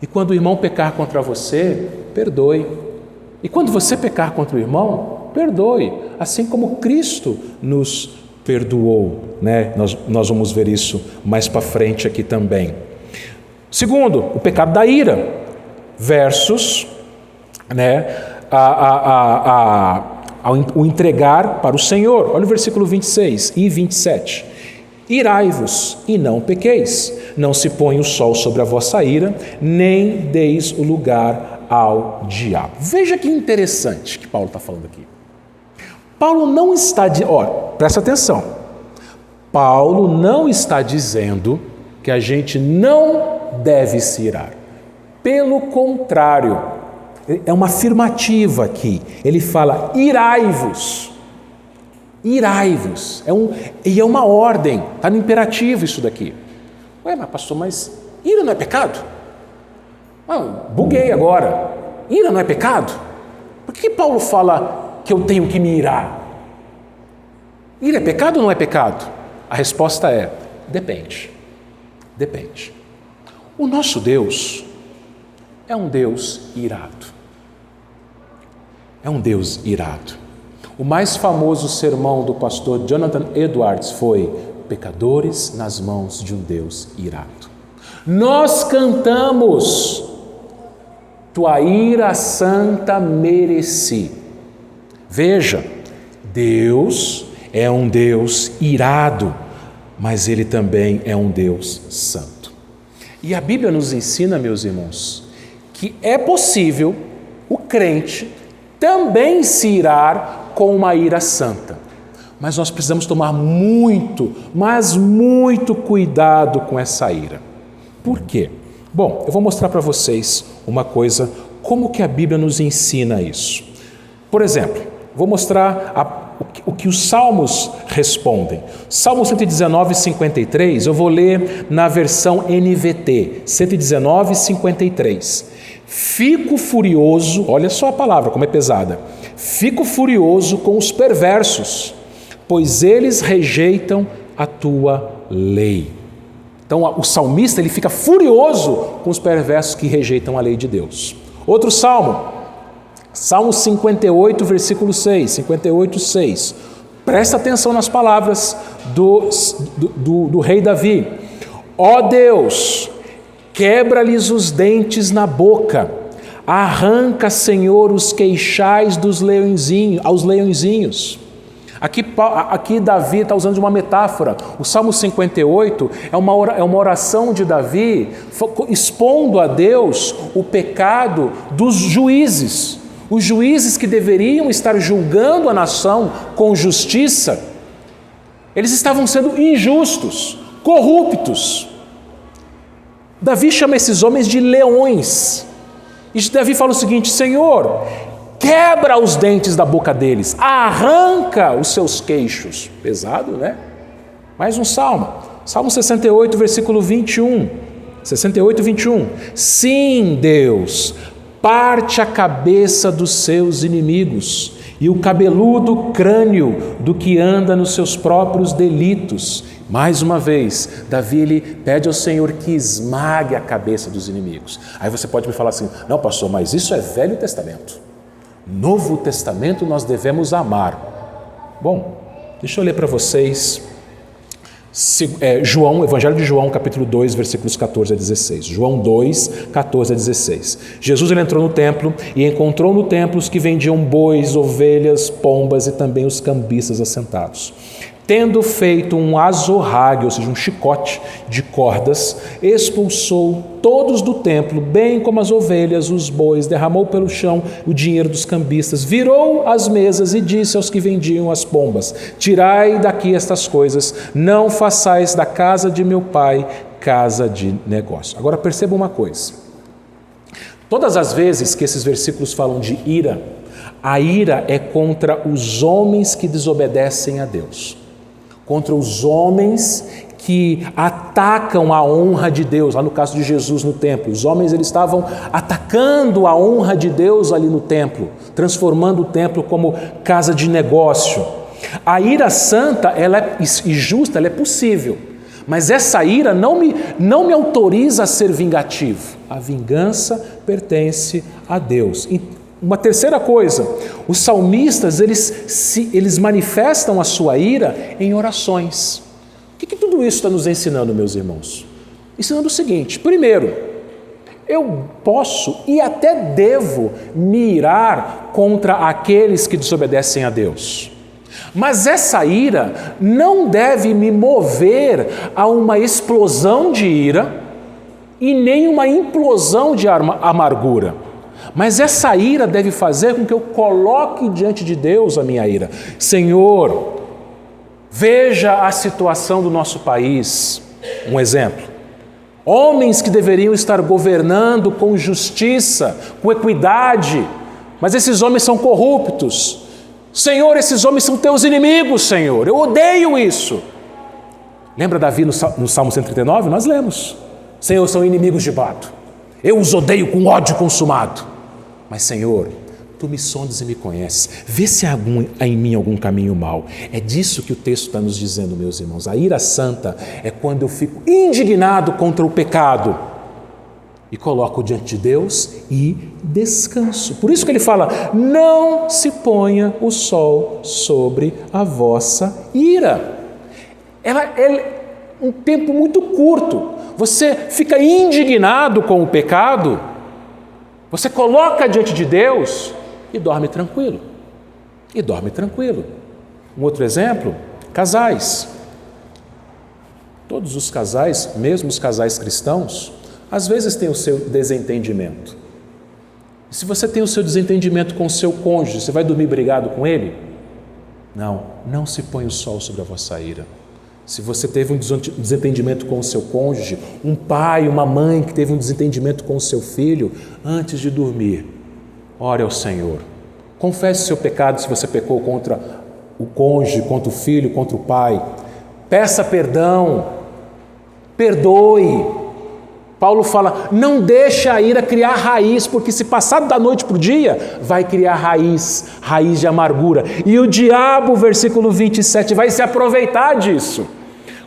E quando o irmão pecar contra você, perdoe, e quando você pecar contra o irmão, perdoe, assim como Cristo nos perdoou, né? Nós vamos ver isso mais para frente aqui também. Segundo, o pecado da ira, versus, né, o entregar para o Senhor. Olha o versículo 26 e 27. Irai-vos e não pequeis, não se põe o sol sobre a vossa ira, nem deis o lugar ao diabo. Veja que interessante que Paulo está falando aqui. Paulo não está presta atenção, Paulo não está dizendo que a gente não deve se irar. Pelo contrário, é uma afirmativa aqui. Ele fala, irai-vos. Irai-vos. É uma ordem, está no imperativo isso daqui. Ué, mas pastor, mas ira não é pecado? Buguei agora. Ira não é pecado? Por que Paulo fala que eu tenho que me irar? Ira é pecado ou não é pecado? A resposta é, depende. Depende. O nosso Deus é um Deus irado. É um Deus irado. O mais famoso sermão do pastor Jonathan Edwards foi Pecadores nas mãos de um Deus irado. Nós cantamos Tua ira santa mereci. Veja, Deus é um Deus irado, mas Ele também é um Deus santo. E a Bíblia nos ensina, meus irmãos, que é possível o crente também se irar com uma ira santa. Mas nós precisamos tomar muito, mas muito cuidado com essa ira. Por quê? Bom, eu vou mostrar para vocês uma coisa, como que a Bíblia nos ensina isso. Por exemplo, vou mostrar o que os Salmos respondem. Salmo 119, 53, eu vou ler na versão NVT, 119, 53. Fico furioso, olha só a palavra como é pesada. Fico furioso com os perversos, pois eles rejeitam a tua lei. Então o salmista ele fica furioso com os perversos que rejeitam a lei de Deus. Outro salmo, Salmo 58, versículo 6, 58, 6. Presta atenção nas palavras do rei Davi. Ó Deus, quebra-lhes os dentes na boca, Arranca, Senhor, os queixais aos leõezinhos. Aqui Davi está usando uma metáfora. O Salmo 58 é uma oração de Davi expondo a Deus o pecado dos juízes. Os juízes que deveriam estar julgando a nação com justiça, eles estavam sendo injustos, corruptos. Davi chama esses homens de leões. E Davi fala o seguinte: Senhor, quebra os dentes da boca deles, arranca os seus queixos. Pesado, né? Mais um salmo. Salmo 68, versículo 21. 68, 21. Sim, Deus, parte a cabeça dos seus inimigos e o cabeludo crânio do que anda nos seus próprios delitos. Mais uma vez, Davi ele pede ao Senhor que esmague a cabeça dos inimigos. Aí você pode me falar assim: não, pastor, mas isso é Velho Testamento. Novo Testamento nós devemos amar. Bom, deixa eu ler para vocês Evangelho de João, capítulo 2, versículos 14 a 16. João 2, 14 a 16. Jesus ele entrou no templo e encontrou no templo os que vendiam bois, ovelhas, pombas e também os cambistas assentados. Tendo feito um azorrague, ou seja, um chicote de cordas, expulsou todos do templo, bem como as ovelhas, os bois, derramou pelo chão o dinheiro dos cambistas, virou as mesas e disse aos que vendiam as pombas: tirai daqui estas coisas, não façais da casa de meu pai casa de negócio. Agora perceba uma coisa: todas as vezes que esses versículos falam de ira, a ira é contra os homens que desobedecem a Deus, contra os homens que atacam a honra de Deus. Lá no caso de Jesus no templo, os homens eles estavam atacando a honra de Deus ali no templo, transformando o templo como casa de negócio. A ira santa e justa ela é possível, mas essa ira não me autoriza a ser vingativo. A vingança pertence a Deus. Uma terceira coisa, os salmistas eles manifestam a sua ira em orações. O que tudo isso está nos ensinando, meus irmãos? Ensinando o seguinte: primeiro, eu posso e até devo me irar contra aqueles que desobedecem a Deus, mas essa ira não deve me mover a uma explosão de ira e nem uma implosão de amargura. Mas essa ira deve fazer com que eu coloque diante de Deus a minha ira. Senhor, veja a situação do nosso país. Um exemplo: homens que deveriam estar governando com justiça, com equidade, mas esses homens são corruptos. Senhor, esses homens são teus inimigos, Senhor. Eu odeio isso. Lembra Davi no Salmo 139? Nós lemos: Senhor, são inimigos de bado. Eu os odeio com ódio consumado. Mas, Senhor, Tu me sondes e me conheces. Vê se há em mim algum caminho mau. É disso que o texto está nos dizendo, meus irmãos. A ira santa é quando eu fico indignado contra o pecado e coloco diante de Deus e descanso. Por isso que ele fala: não se ponha o sol sobre a vossa ira. Ela é um tempo muito curto. Você fica indignado com o pecado, você coloca diante de Deus e dorme tranquilo. E dorme tranquilo. Um outro exemplo: casais. Todos os casais, mesmo os casais cristãos, às vezes têm o seu desentendimento. E se você tem o seu desentendimento com o seu cônjuge, você vai dormir brigado com ele? Não se põe o sol sobre a vossa ira. Se você teve um desentendimento com o seu cônjuge, um pai, uma mãe que teve um desentendimento com o seu filho, antes de dormir, ore ao Senhor. Confesse o seu pecado se você pecou contra o cônjuge, contra o filho, contra o pai. Peça perdão, perdoe. Paulo fala: não deixe a ira criar raiz, porque se passar da noite para o dia, vai criar raiz de amargura. E o diabo, versículo 27, vai se aproveitar disso.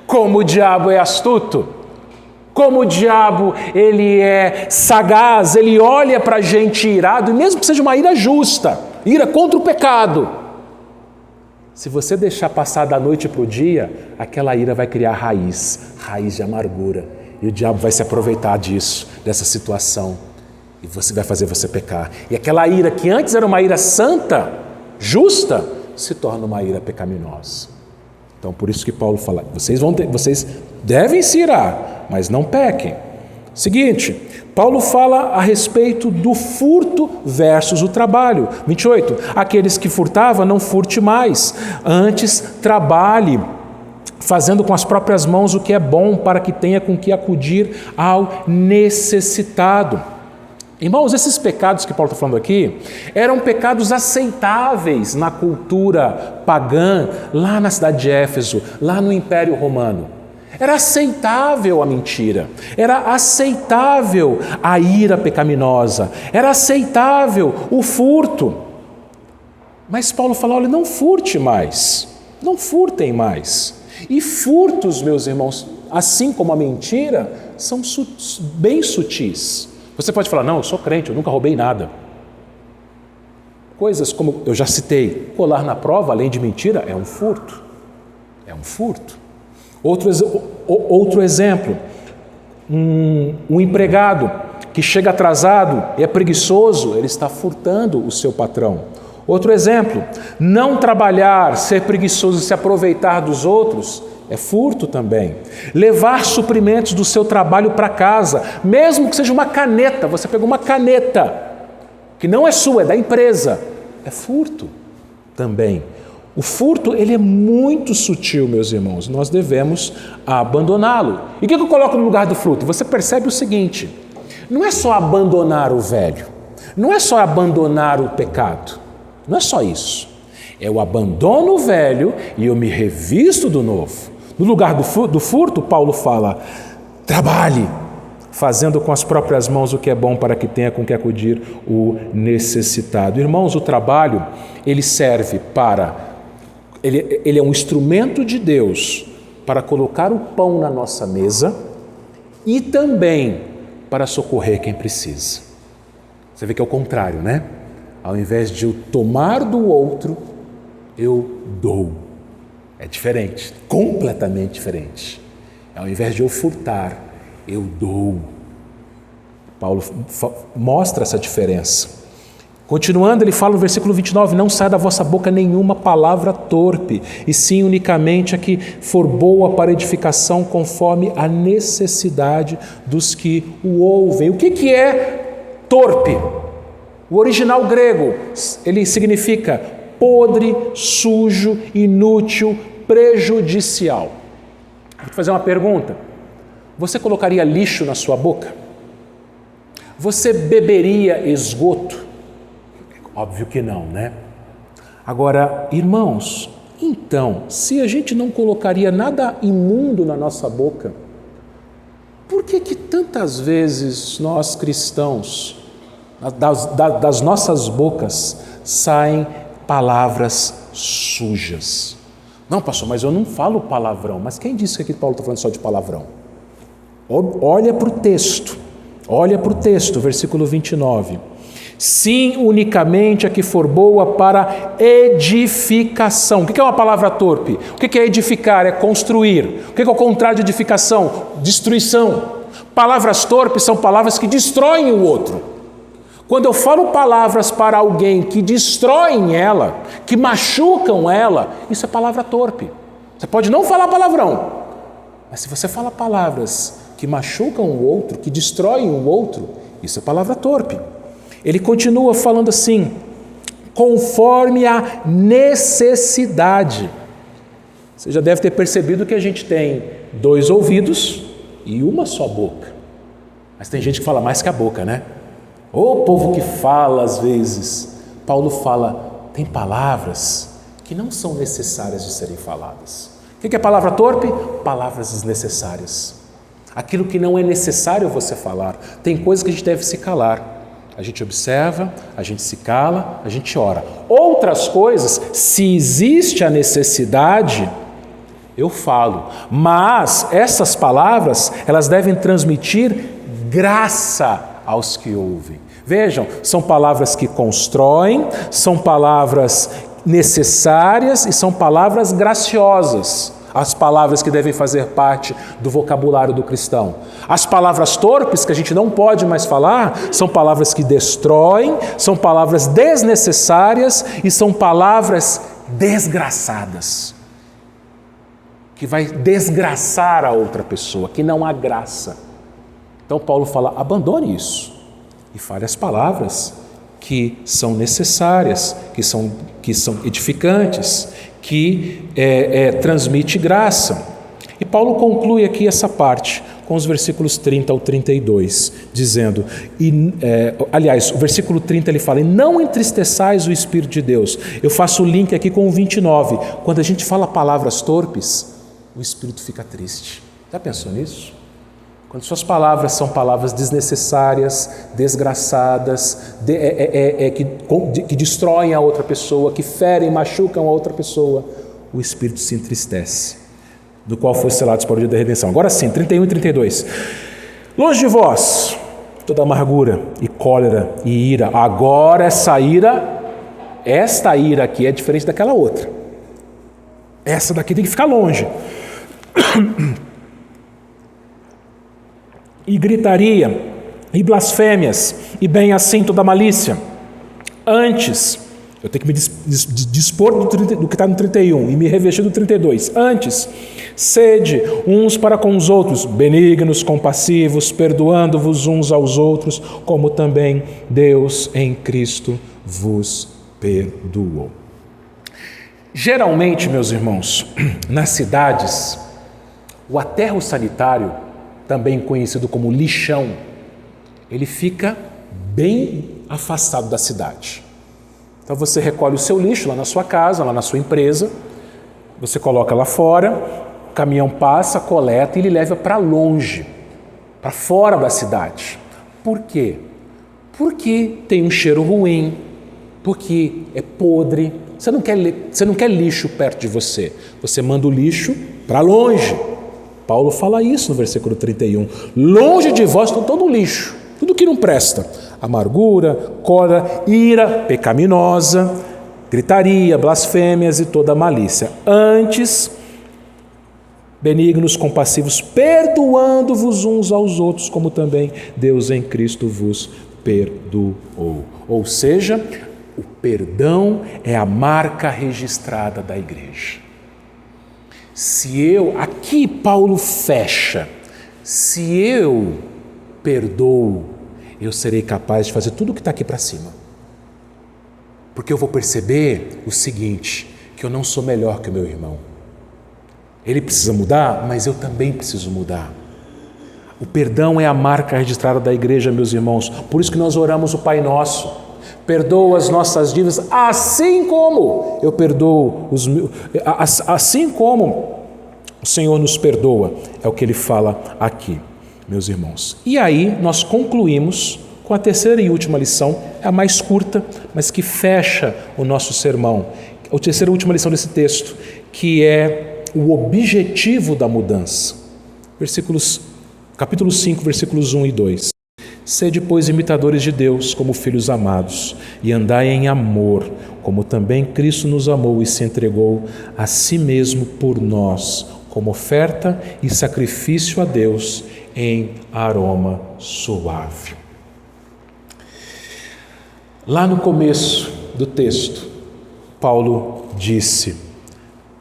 Como o diabo é astuto, como o diabo ele é sagaz, ele olha para a gente irado, e mesmo que seja uma ira justa, ira contra o pecado, se você deixar passar da noite para o dia, aquela ira vai criar raiz de amargura. E o diabo vai se aproveitar disso, dessa situação. e vai fazer você pecar. E aquela ira que antes era uma ira santa, justa, se torna uma ira pecaminosa. Então, por isso que Paulo fala, vocês devem se irar, mas não pequem. Seguinte, Paulo fala a respeito do furto versus o trabalho. 28, aqueles que furtavam, não furte mais, antes trabalhe, fazendo com as próprias mãos o que é bom, para que tenha com que acudir ao necessitado. Irmãos, esses pecados que Paulo está falando aqui eram pecados aceitáveis na cultura pagã, lá na cidade de Éfeso, lá no Império Romano. Era aceitável a mentira, era aceitável a ira pecaminosa, era aceitável o furto. Mas Paulo fala, olha, não furte mais, não furtem mais. E furtos, meus irmãos, assim como a mentira, são bem sutis. Você pode falar, não, eu sou crente, eu nunca roubei nada. Coisas como eu já citei, colar na prova, além de mentira, é um furto. É um furto. Outro exemplo, um empregado que chega atrasado e é preguiçoso, ele está furtando o seu patrão. Outro exemplo, não trabalhar, ser preguiçoso e se aproveitar dos outros, é furto também. Levar suprimentos do seu trabalho para casa, mesmo que seja uma caneta, você pegou uma caneta, que não é sua, é da empresa, é furto também. O furto, ele é muito sutil, meus irmãos, nós devemos abandoná-lo. E o que eu coloco no lugar do furto? Você percebe o seguinte, não é só abandonar o velho, não é só abandonar o pecado, não é só isso. Eu abandono o velho e eu me revisto do novo. No lugar do furto, Paulo fala, trabalhe, fazendo com as próprias mãos o que é bom para que tenha com que acudir o necessitado. Irmãos, o trabalho, ele serve ele é um instrumento de Deus para colocar o pão na nossa mesa e também para socorrer quem precisa. Você vê que é o contrário, né? Ao invés de eu tomar do outro, eu dou. É diferente, completamente diferente. Ao invés de eu furtar, eu dou. Paulo mostra essa diferença. Continuando, ele fala no versículo 29, não sai da vossa boca nenhuma palavra torpe, e sim unicamente a que for boa para edificação, conforme a necessidade dos que o ouvem. O que é torpe? O original grego, ele significa podre, sujo, inútil, prejudicial. Vou te fazer uma pergunta. Você colocaria lixo na sua boca? Você beberia esgoto? Óbvio que não, né? Agora, irmãos, então, se a gente não colocaria nada imundo na nossa boca, por que tantas vezes nós cristãos, das nossas bocas, saem palavras sujas? Não, pastor, mas eu não falo palavrão. Mas quem disse que aqui Paulo está falando só de palavrão? Olha para o texto, versículo 29. Sim, unicamente a que for boa para edificação. O que é uma palavra torpe? O que é edificar? É construir. O que é o contrário de edificação? Destruição. Palavras torpes são palavras que destroem o outro. Quando eu falo palavras para alguém que destroem ela, que machucam ela, isso é palavra torpe. Você pode não falar palavrão, mas se você fala palavras que machucam o outro, que destroem o outro, isso é palavra torpe. Ele continua falando assim, conforme a necessidade. Você já deve ter percebido que a gente tem 2 ouvidos e uma só boca. Mas tem gente que fala mais que a boca, né? O povo que fala às vezes. Paulo fala, tem palavras que não são necessárias de serem faladas. O que é palavra torpe? Palavras desnecessárias. Aquilo que não é necessário você falar. Tem coisas que a gente deve se calar. A gente observa, a gente se cala, a gente ora. Outras coisas, se existe a necessidade, eu falo. Mas essas palavras, elas devem transmitir graça aos que ouvem. Vejam, são palavras que constroem, são palavras necessárias e são palavras graciosas. as palavras que devem fazer parte do vocabulário do cristão. As palavras torpes, que a gente não pode mais falar, são palavras que destroem, são palavras desnecessárias e são palavras desgraçadas, que vai desgraçar a outra pessoa, que não há graça. Então Paulo fala, abandone isso e fale as palavras que são necessárias, que são edificantes, que transmite graça. E Paulo conclui aqui essa parte com os versículos 30 ao 32, dizendo, aliás, o versículo 30 ele fala, e não entristeçais o Espírito de Deus. Eu faço o link aqui com o 29, quando a gente fala palavras torpes, o Espírito fica triste. Já pensou nisso? Quando suas palavras são palavras desnecessárias, desgraçadas, que destroem a outra pessoa, que ferem, machucam a outra pessoa, o Espírito se entristece, do qual foi selado para o dia da redenção. Agora sim, 31 e 32. Longe de vós toda amargura e cólera e ira. Agora esta ira aqui é diferente daquela outra. Essa daqui tem que ficar longe. E gritaria, e blasfêmias, e bem assim toda malícia. Antes, eu tenho que me dispor do que está no 31 e me revestir do 32. Antes, sede uns para com os outros, benignos, compassivos, perdoando-vos uns aos outros, como também Deus em Cristo vos perdoou. Geralmente, meus irmãos, nas cidades, o aterro sanitário, também conhecido como lixão, ele fica bem afastado da cidade. Então você recolhe o seu lixo lá na sua casa, lá na sua empresa, você coloca lá fora, o caminhão passa, coleta e ele leva para longe, para fora da cidade. Por quê? Porque tem um cheiro ruim, porque é podre. Você não quer lixo perto de você, você manda o lixo para longe. Paulo fala isso no versículo 31. Longe de vós está todo o lixo, tudo que não presta. Amargura, cólera, ira pecaminosa, gritaria, blasfêmias e toda malícia. Antes, benignos, compassivos, perdoando-vos uns aos outros, como também Deus em Cristo vos perdoou. Ou seja, o perdão é a marca registrada da igreja. Aqui Paulo fecha, se eu perdoo, eu serei capaz de fazer tudo o que está aqui para cima. Porque eu vou perceber o seguinte, que eu não sou melhor que o meu irmão. Ele precisa mudar, mas eu também preciso mudar. O perdão é a marca registrada da igreja, meus irmãos. Por isso que nós oramos o Pai Nosso. Perdoa as nossas dívidas, assim como eu perdoo assim como o Senhor nos perdoa. É o que ele fala aqui, meus irmãos. E aí nós concluímos com a terceira e última lição, a mais curta, mas que fecha o nosso sermão. A terceira e última lição desse texto, que é o objetivo da mudança. Capítulo 5, versículos 1 e 2. Sede, pois, imitadores de Deus, como filhos amados, e andai em amor, como também Cristo nos amou e se entregou a si mesmo por nós, como oferta e sacrifício a Deus em aroma suave. Lá no começo do texto, Paulo disse,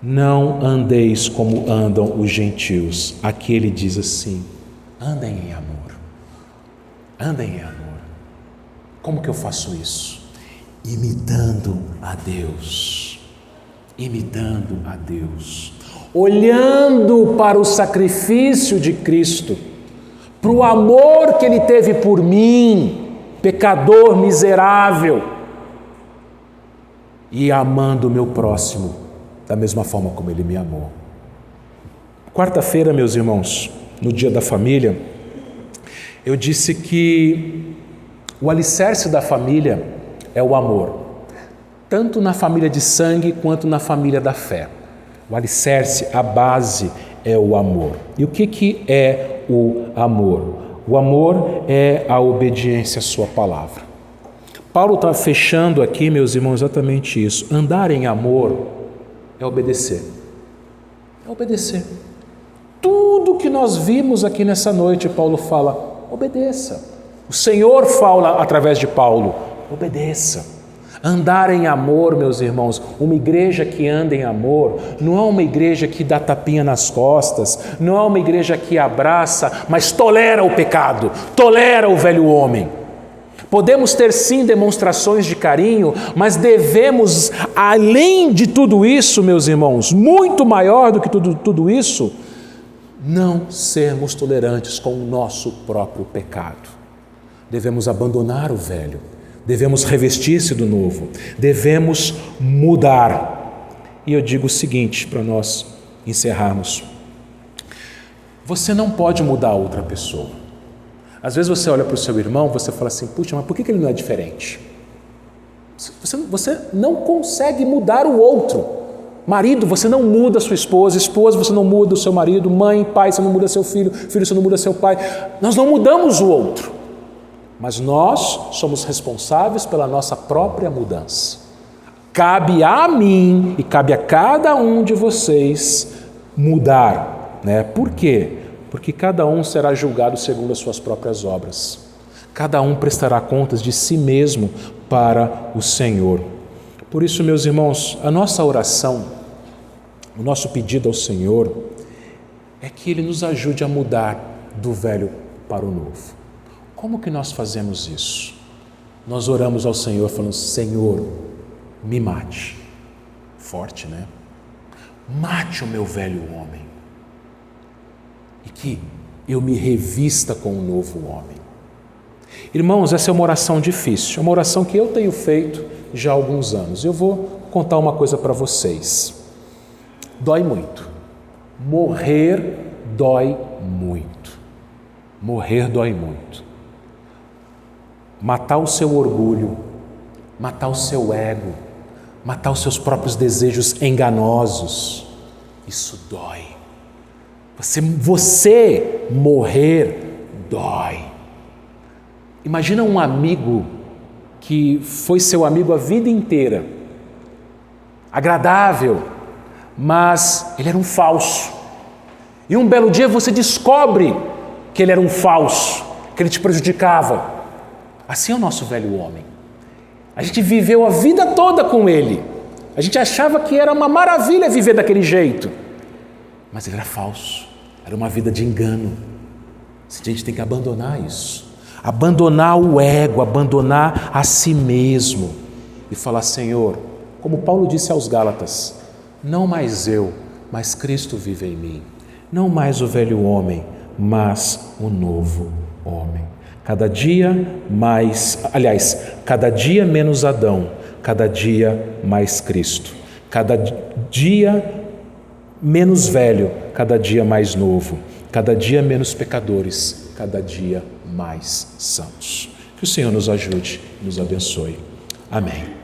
não andeis como andam os gentios. Aqui ele diz assim, andem em amor. Andem em amor. Como que eu faço isso? Imitando a Deus. Imitando a Deus. Olhando para o sacrifício de Cristo, para o amor que Ele teve por mim, pecador miserável, e amando o meu próximo da mesma forma como Ele me amou. Quarta-feira, meus irmãos, no Dia da Família, eu disse que o alicerce da família é o amor, tanto na família de sangue quanto na família da fé. O alicerce, a base é o amor. E o que é o amor? O amor é a obediência à sua palavra. Paulo está fechando aqui, meus irmãos, exatamente isso. Andar em amor é obedecer. É obedecer. Tudo que nós vimos aqui nessa noite, Paulo fala, obedeça. O Senhor fala através de Paulo, obedeça. Andar em amor, meus irmãos, uma igreja que anda em amor, não é uma igreja que dá tapinha nas costas, não é uma igreja que abraça, mas tolera o pecado, tolera o velho homem. Podemos ter sim demonstrações de carinho, mas devemos, além de tudo isso, meus irmãos, muito maior do que tudo isso, não sermos tolerantes com o nosso próprio pecado. Devemos abandonar o velho, devemos revestir-se do novo, devemos mudar. E eu digo o seguinte para nós encerrarmos: você não pode mudar outra pessoa. Às vezes você olha para o seu irmão, você fala assim, puxa, mas por que ele não é diferente? Você não consegue mudar o outro. Marido, você não muda a sua esposa, esposa, você não muda o seu marido, mãe, pai, você não muda seu filho, filho, você não muda seu pai. Nós não mudamos o outro, mas nós somos responsáveis pela nossa própria mudança. Cabe a mim e cabe a cada um de vocês mudar, né? Por quê? Porque cada um será julgado segundo as suas próprias obras. Cada um prestará contas de si mesmo para o Senhor. Por isso, meus irmãos, a nossa oração, o nosso pedido ao Senhor é que Ele nos ajude a mudar do velho para o novo. Como que nós fazemos isso? Nós oramos ao Senhor falando, Senhor, me mate. Forte, né? Mate o meu velho homem. E que eu me revista com um novo homem. Irmãos, essa é uma oração difícil, é uma oração que eu tenho feito já há alguns anos. Eu vou contar uma coisa para vocês. Dói muito. Morrer dói muito. Morrer dói muito. Matar o seu orgulho, matar o seu ego, matar os seus próprios desejos enganosos, isso dói. Você morrer dói. Imagina um amigo que foi seu amigo a vida inteira, agradável, mas ele era um falso. E um belo dia você descobre que ele era um falso, que ele te prejudicava. Assim é o nosso velho homem. A gente viveu a vida toda com ele. A gente achava que era uma maravilha viver daquele jeito. Mas ele era falso. Era uma vida de engano. A gente tem que abandonar isso. Abandonar o ego, abandonar a si mesmo. E falar, Senhor, como Paulo disse aos Gálatas, não mais eu, mas Cristo vive em mim. Não mais o velho homem, mas o novo homem. Cada dia mais, cada dia menos Adão, cada dia mais Cristo. Cada dia menos velho, cada dia mais novo. Cada dia menos pecadores, cada dia mais santos. Que o Senhor nos ajude e nos abençoe. Amém.